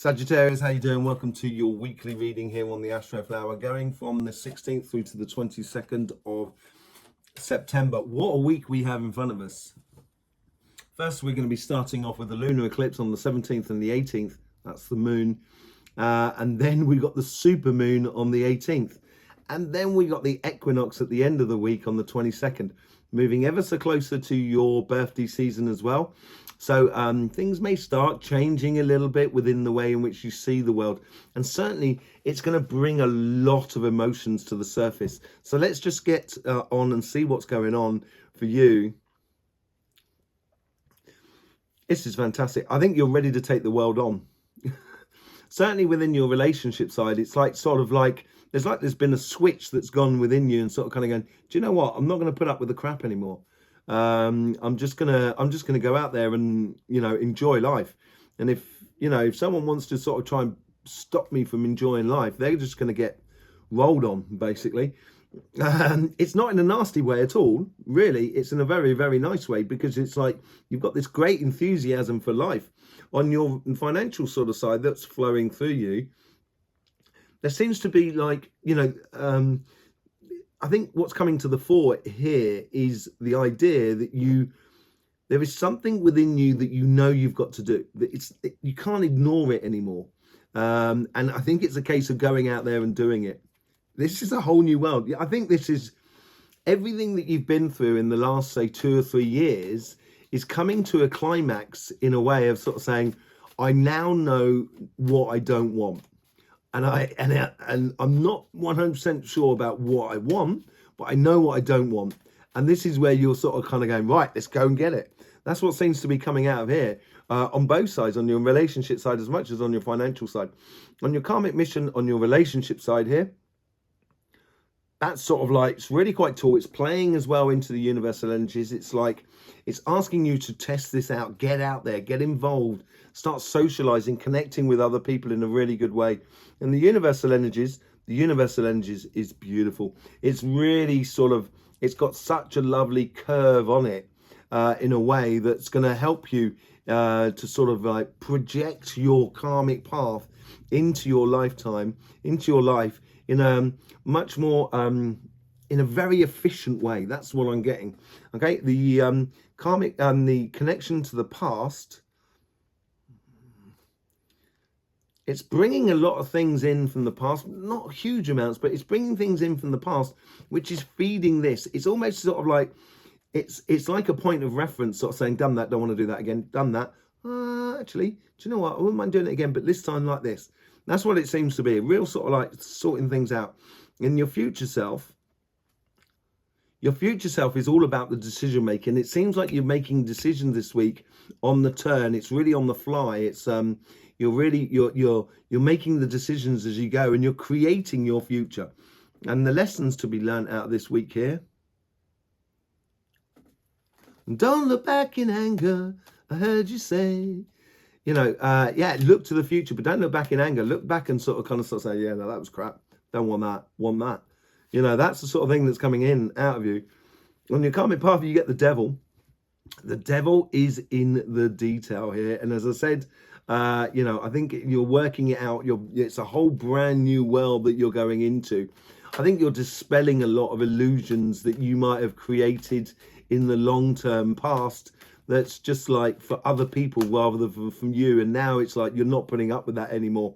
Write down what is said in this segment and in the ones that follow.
Sagittarius, how you doing? Welcome to your weekly reading here on the Astroflower, going from the 16th through to the 22nd of September. What a week we have in front of us. First, we're going to be starting off with the lunar eclipse on the 17th and the 18th. That's the moon. And then we got the super moon on the 18th. And then we got the equinox at the end of the week on the 22nd, moving ever so closer to your birthday season as well. So things may start changing a little bit within the way in which you see the world. And certainly it's going to bring a lot of emotions to the surface. So let's just get on and see what's going on for you. This is fantastic. I think you're ready to take the world on. Certainly within your relationship side, it's like there's been a switch that's gone within you and sort of kind of going, do you know what? I'm not going to put up with the crap anymore. I'm just gonna go out there and enjoy life. And if someone wants to sort of try and stop me from enjoying life, they're just gonna get rolled on, basically. It's not in a nasty way at all, really. It's in a very, very nice way, because it's like you've got this great enthusiasm for life on your financial sort of side that's flowing through you. There seems to be like, I think what's coming to the fore here is the idea that there is something within you that you've got to do. That you can't ignore it anymore. And I think it's a case of going out there and doing it. This is a whole new world. I think this is everything that you've been through in the last, say, 2 or 3 years is coming to a climax in a way of sort of saying, I now know what I don't want. And I'm not 100% sure about what I want, but I know what I don't want. And this is where you're sort of kind of going, right, let's go and get it. That's what seems to be coming out of here on both sides, on your relationship side as much as on your financial side. On your karmic mission, on your relationship side here, that's sort of like, it's really quite tall. It's playing as well into the universal energies. It's like, it's asking you to test this out, get out there, get involved, start socializing, connecting with other people in a really good way. And the universal energies is beautiful. It's really sort of, it's got such a lovely curve on it in a way that's going to help you to sort of like project your karmic path into your lifetime, into your life in a much more, in a very efficient way. That's what I'm getting. Okay, the karmic and the connection to the past, it's bringing a lot of things in from the past, not huge amounts, but it's bringing things in from the past, which is feeding this. It's almost sort of like, it's like a point of reference, sort of saying, done that, don't want to do that again, done that. Actually, do you know what? I wouldn't mind doing it again, but this time like this. That's what it seems to be, a real sort of like sorting things out. In your future self is all about the decision making. It seems like you're making decisions this week on the turn. It's really on the fly. It's you're making the decisions as you go, and you're creating your future. And the lessons to be learned out of this week here: don't look back in anger, I heard you say. Yeah, look to the future, but don't look back in anger. Look back and sort of say, yeah, no, that was crap. Don't want that, want that. That's the sort of thing that's coming in out of you. On your karmic path, you get the devil. The devil is in the detail here. And as I said, I think you're working it out. It's a whole brand new world that you're going into. I think you're dispelling a lot of illusions that you might have created in the long-term past. That's just like for other people rather than from you. And now it's like you're not putting up with that anymore.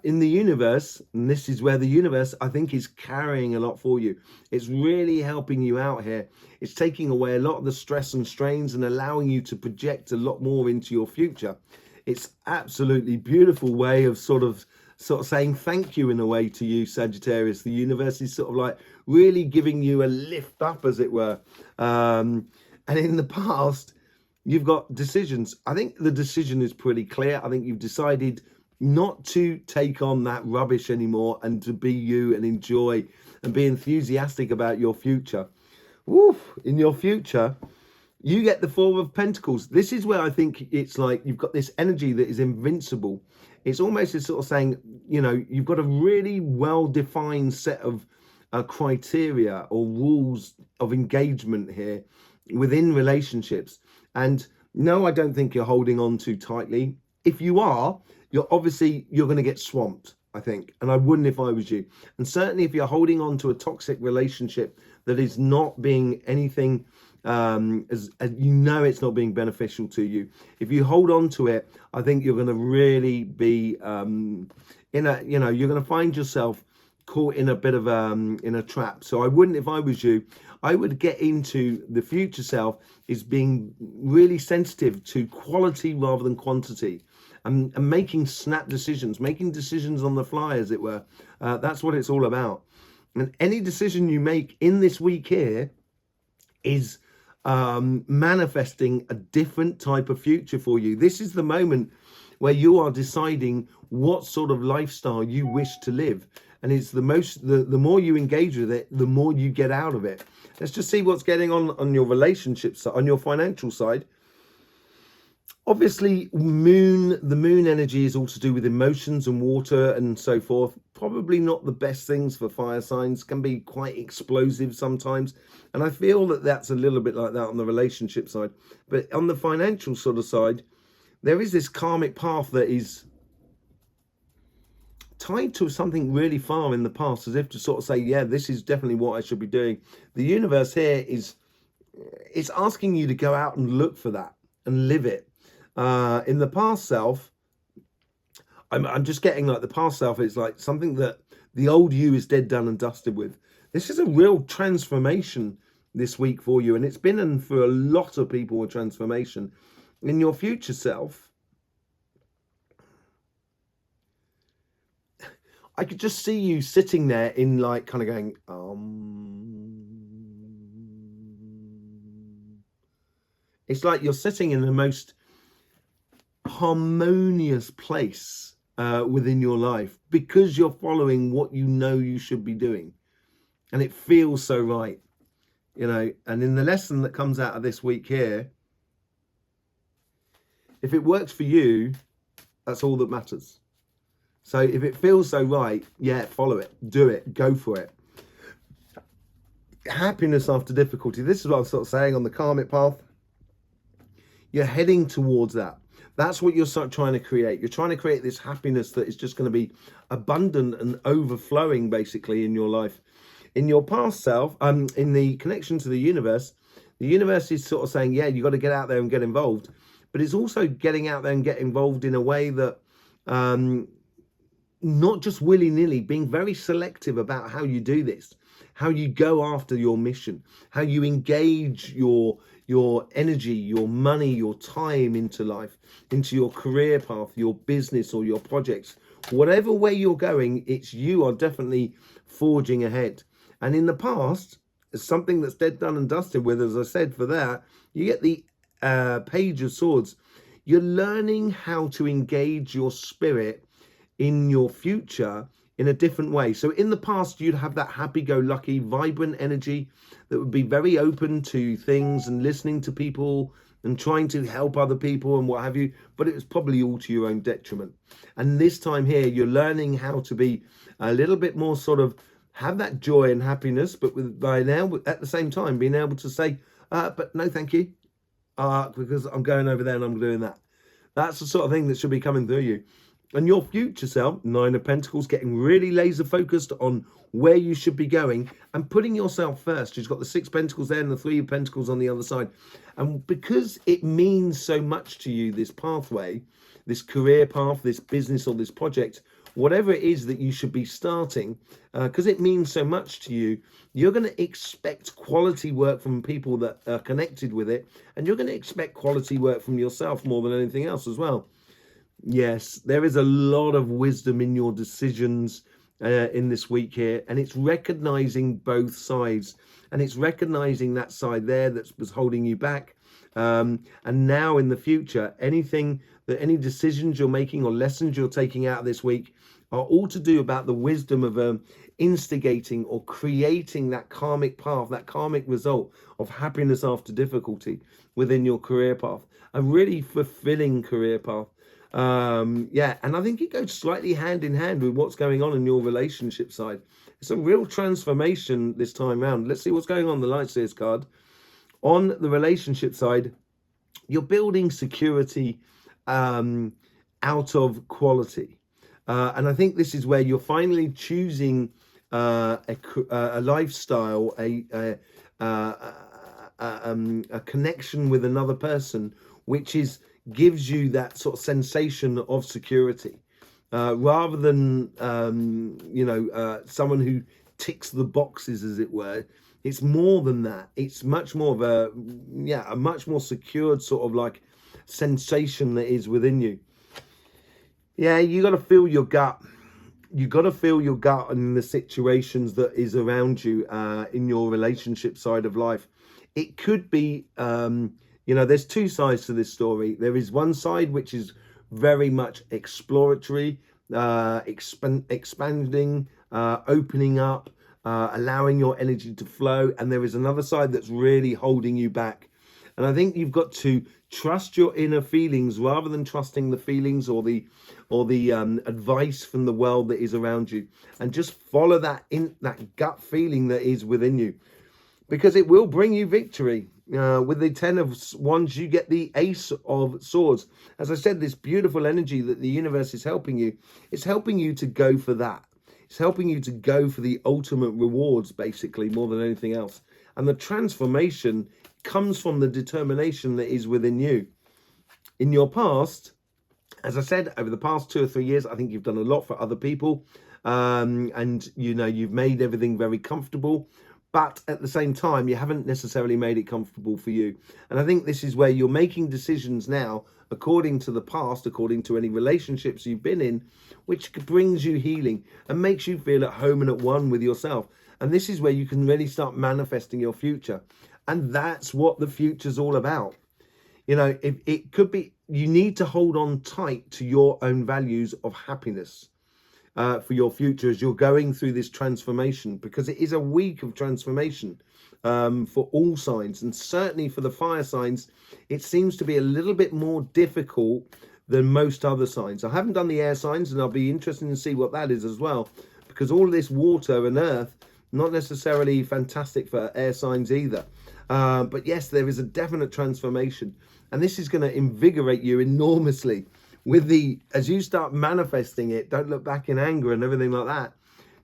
In the universe, and this is where the universe, I think, is carrying a lot for you. It's really helping you out here. It's taking away a lot of the stress and strains and allowing you to project a lot more into your future. It's absolutely beautiful way of sort of saying thank you in a way to you, Sagittarius. The universe is sort of like really giving you a lift up, as it were. And in the past, you've got decisions. I think the decision is pretty clear. I think you've decided not to take on that rubbish anymore and to be you and enjoy and be enthusiastic about your future. Woof, in your future, you get the Four of Pentacles. This is where I think it's like you've got this energy that is invincible. It's almost as sort of saying, you've got a really well-defined set of criteria or rules of engagement here within relationships. And no, I don't think you're holding on too tightly. If you are, you're going to get swamped, I think. And I wouldn't if I was you. And certainly if you're holding on to a toxic relationship that is not being anything, as you know, it's not being beneficial to you. If you hold on to it, I think you're going to really be you're going to find yourself caught in a bit of in a trap. So I wouldn't if I was you. I would get into the future self is being really sensitive to quality rather than quantity, and making snap decisions, making decisions on the fly, as it were. That's what it's all about. And any decision you make in this week here is manifesting a different type of future for you. This is the moment where you are deciding what sort of lifestyle you wish to live. And it's the more you engage with it, the more you get out of it. Let's just see what's getting on your relationships, on your financial side. Obviously, the moon energy is all to do with emotions and water and so forth. Probably not the best things for fire signs, can be quite explosive sometimes. And I feel that that's a little bit like that on the relationship side. But on the financial sort of side, there is this karmic path that is tied to something really far in the past, as if to sort of say, yeah, this is definitely what I should be doing. The universe here it's asking you to go out and look for that and live it. In the past self, I'm just getting like the past self is like something that the old you is dead, done and dusted with. This is a real transformation this week for you, and it's been for a lot of people a transformation. In your future self, I could just see you sitting there in like kind of going, It's like you're sitting in the most harmonious place within your life because you're following what you know you should be doing. And it feels so right, and in the lesson that comes out of this week here, if it works for you, that's all that matters. So if it feels so right, yeah, follow it, do it, go for it. Happiness after difficulty. This is what I'm sort of saying on the karmic path. You're heading towards that. That's what you're trying to create. You're trying to create this happiness that is just going to be abundant and overflowing, basically, in your life. In your past self, in the connection to the universe is sort of saying, yeah, you got to get out there and get involved. But it's also getting out there and get involved in a way that not just willy-nilly, being very selective about how you do this, how you go after your mission, how you engage your energy, your money, your time into life, into your career path, your business or your projects. Whatever way you're going, you are definitely forging ahead. And in the past, it's something that's dead, done and dusted with, as I said, for that, you get the Page of Swords. You're learning how to engage your spirit in your future in a different way. So in the past, you'd have that happy-go-lucky, vibrant energy that would be very open to things and listening to people and trying to help other people and what have you, but it was probably all to your own detriment. And this time here, you're learning how to be a little bit more sort of have that joy and happiness, but by now, at the same time, being able to say, but no, thank you, because I'm going over there and I'm doing that. That's the sort of thing that should be coming through you. And your future self, Nine of Pentacles, getting really laser focused on where you should be going and putting yourself first. You've got the Six of Pentacles there and the Three of Pentacles on the other side. And because it means so much to you, this pathway, this career path, this business or this project, whatever it is that you should be starting, because it means so much to you, you're going to expect quality work from people that are connected with it. And you're going to expect quality work from yourself more than anything else as well. Yes, there is a lot of wisdom in your decisions in this week here, and it's recognizing both sides, and it's recognizing that side there that was holding you back, and now in the future, any decisions you're making or lessons you're taking out of this week are all to do about the wisdom of instigating or creating that karmic path, that karmic result of happiness after difficulty within your career path, a really fulfilling career path. Yeah, and I think it goes slightly hand in hand with what's going on in your relationship side. It's a real transformation this time round. Let's see what's going on the Light Seers card. On the relationship side, you're building security, out of quality. And I think this is where you're finally choosing a lifestyle, a connection with another person, which gives you that sort of sensation of security, rather than someone who ticks the boxes, as it were. It's more than that. It's much more of a much more secured sort of like sensation that is within you. Yeah, you got to feel your gut. You got to feel your gut in the situations that is around you, in your relationship side of life. It could be, there's two sides to this story. There is one side which is very much exploratory, expanding, opening up, allowing your energy to flow. And there is another side that's really holding you back. And I think you've got to trust your inner feelings rather than trusting the feelings or the advice from the world that is around you, and just follow that gut feeling that is within you, because it will bring you victory. With the 10 of Wands, you get the Ace of Swords. As I said, this beautiful energy that the universe is helping you. It's helping you to go for that. It's helping you to go for the ultimate rewards, basically, more than anything else. And the transformation comes from the determination that is within you. In your past, as I said, over the past 2 or 3 years, I think you've done a lot for other people. And, you've made everything very comfortable. But at the same time, you haven't necessarily made it comfortable for you. And I think this is where you're making decisions now, according to the past, according to any relationships you've been in, which brings you healing and makes you feel at home and at one with yourself. And this is where you can really start manifesting your future. And that's what the future's all about. It could be, you need to hold on tight to your own values of happiness for your future as you're going through this transformation, because it is a week of transformation for all signs, and certainly for the fire signs. It seems to be a little bit more difficult than most other signs. I haven't done the air signs, and I'll be interested to see what that is as well, because all this water and earth, not necessarily fantastic for air signs either. But yes, there is a definite transformation, and this is going to invigorate you enormously. As you start manifesting it, don't look back in anger and everything like that.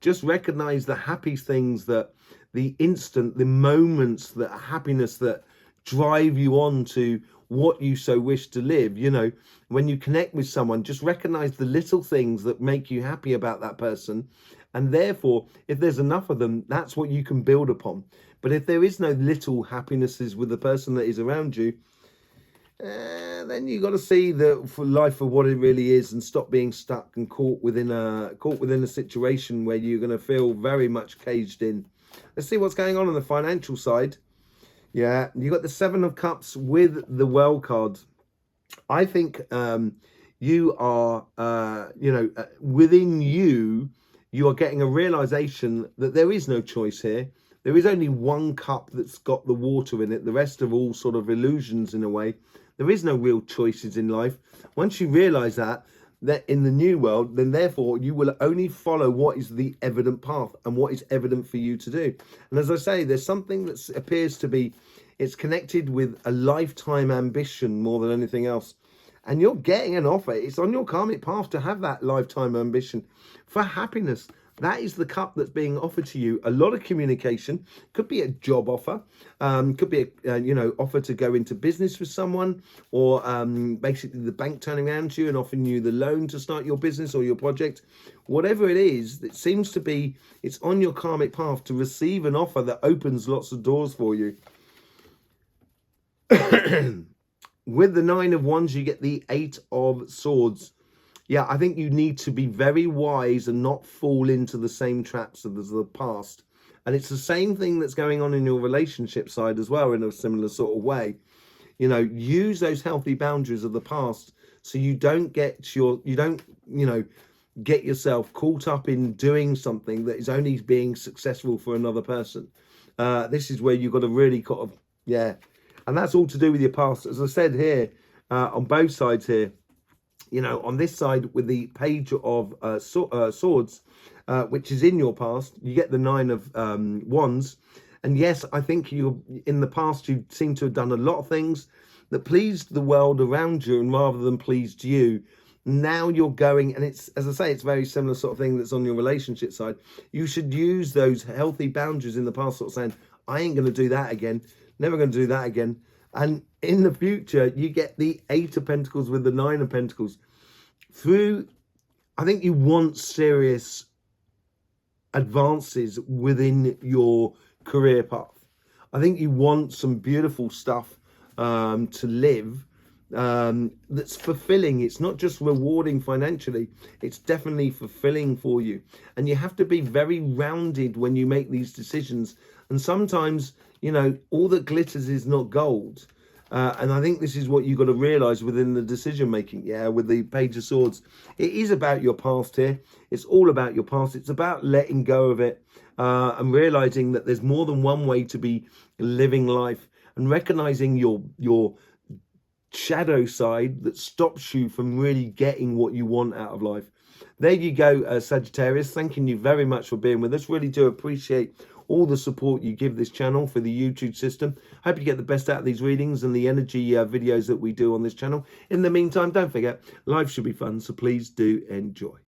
Just recognize the happy things, the moments, the happiness that drive you on to what you so wish to live. When you connect with someone, just recognize the little things that make you happy about that person. And therefore, if there's enough of them, that's what you can build upon. But if there is no little happinesses with the person that is around you, then you got to see life for what it really is, and stop being stuck and caught within a situation where you're going to feel very much caged in. Let's see what's going on the financial side. Yeah, you got the 7 of Cups with the Well card. I think you are, within you, you are getting a realization that there is no choice here. There is only one cup that's got the water in it. The rest are all sort of illusions in a way. There is no real choices in life. Once you realize that in the new world, then therefore you will only follow what is the evident path and what is evident for you to do. And as I say, there's something that appears to be, it's connected with a lifetime ambition more than anything else. And you're getting an offer. It's on your karmic path to have that lifetime ambition for happiness. That is the cup that's being offered to you. A lot of communication. Could be a job offer. Could be a offer to go into business with someone, or basically the bank turning around to you and offering you the loan to start your business or your project. Whatever it is, it seems to be, it's on your karmic path to receive an offer that opens lots of doors for you. With the 9 of Wands, you get the 8 of Swords. Yeah, I think you need to be very wise and not fall into the same traps as the past. And it's the same thing that's going on in your relationship side as well, in a similar sort of way. Use those healthy boundaries of the past so you don't get yourself caught up in doing something that is only being successful for another person. This is where you've got to really and that's all to do with your past. As I said here, on both sides here, on this side with the Page of Swords, which is in your past, you get the 9 of Wands. And yes, I think in the past, you seem to have done a lot of things that pleased the world around you, and rather than pleased you. Now you're going, and it's, as I say, it's very similar sort of thing that's on your relationship side. You should use those healthy boundaries in the past, sort of saying, I ain't going to do that again, never going to do that again. And in the future, you get the 8 of Pentacles with the 9 of Pentacles. I think you want serious advances within your career path. I think you want some beautiful stuff to live that's fulfilling. It's not just rewarding financially, it's definitely fulfilling for you. And you have to be very rounded when you make these decisions. And sometimes, you know, all that glitters is not gold. And I think this is what you've got to realize within the decision making. Yeah, with the Page of Swords, it is about your past here. It's all about your past. It's about letting go of it and realizing that there's more than one way to be living life, and recognizing your shadow side that stops you from really getting what you want out of life. There you go, Sagittarius. Thanking you very much for being with us. Really do appreciate all the support you give this channel for the YouTube system. Hope you get the best out of these readings and the energy videos that we do on this channel. In the meantime, don't forget, life should be fun, so please do enjoy.